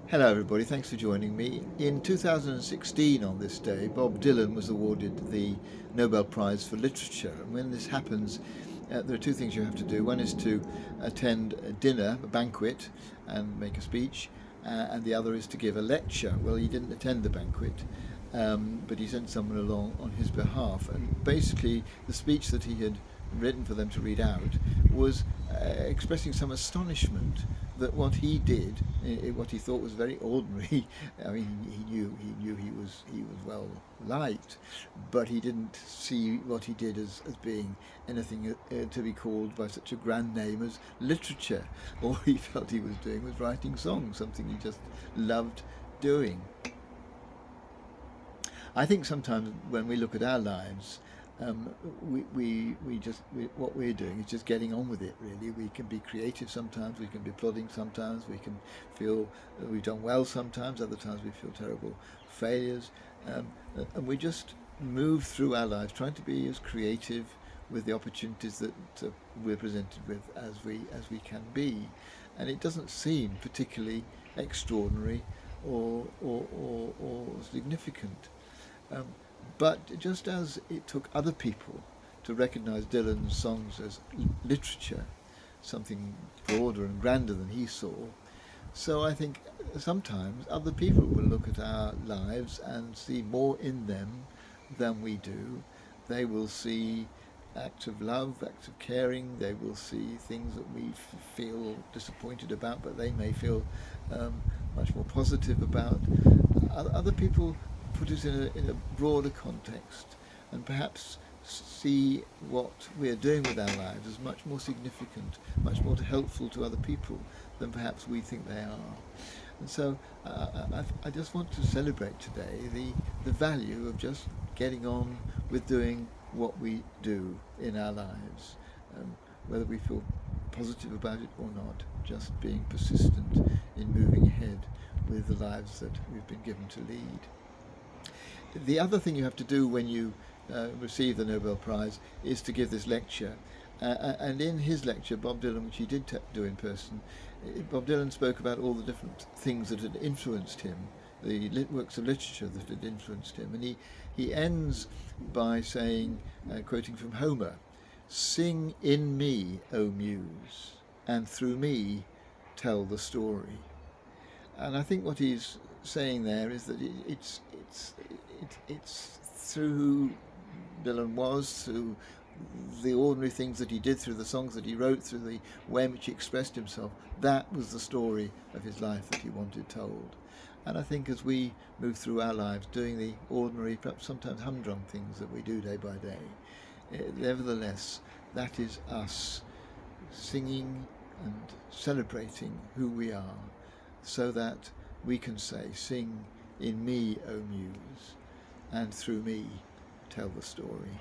Hello everybody, thanks for joining me. In 2016 on this day, Bob Dylan was awarded the Nobel Prize for Literature. And when this happens, there are two things you have to do. One is to attend a dinner, a banquet, and make a speech, and the other is to give a lecture. Well, he didn't attend the banquet, but he sent someone along on his behalf. And basically, the speech that he had written for them to read out was expressing some astonishment that what he did, what he thought was very ordinary. I mean, he knew he was well liked, but he didn't see what he did as being anything to be called by such a grand name as literature. All he felt he was doing was writing songs, something he just loved doing. I think sometimes when we look at our lives, um, what we're doing is just getting on with it. Really, we can be creative sometimes, we can be plodding sometimes, we can feel that we've done well sometimes, other times we feel terrible failures, um, and we just move through our lives trying to be as creative with the opportunities that we're presented with as we can be, and it doesn't seem particularly extraordinary or significant. Um, but just as it took other people to recognise Dylan's songs as literature, something broader and grander than he saw, so I think sometimes other people will look at our lives and see more in them than we do. They will see acts of love, acts of caring. They will see things that we feel disappointed about, but they may feel um, much more positive about. Other people put it in a broader context and perhaps see what we're doing with our lives as much more significant, much more helpful to other people than perhaps we think they are. And so I just want to celebrate today the value of just getting on with doing what we do in our lives, whether we feel positive about it or not, just being persistent in moving ahead with the lives that we've been given to lead. The other thing you have to do when you receive the Nobel Prize is to give this lecture. And in his lecture, Bob Dylan, which he did do in person, Bob Dylan spoke about all the different things that had influenced him, the works of literature that had influenced him. And he ends by saying, quoting from Homer, "Sing in me, O Muse, and through me tell the story." And I think what he's saying there is that it's through who Dylan was, through the ordinary things that he did, through the songs that he wrote, through the way in which he expressed himself. That was the story of his life that he wanted told. And I think as we move through our lives doing the ordinary, perhaps sometimes humdrum things that we do day by day, nevertheless, that is us singing and celebrating who we are, so that we can say, "Sing in me, O Muse, and through me tell the story."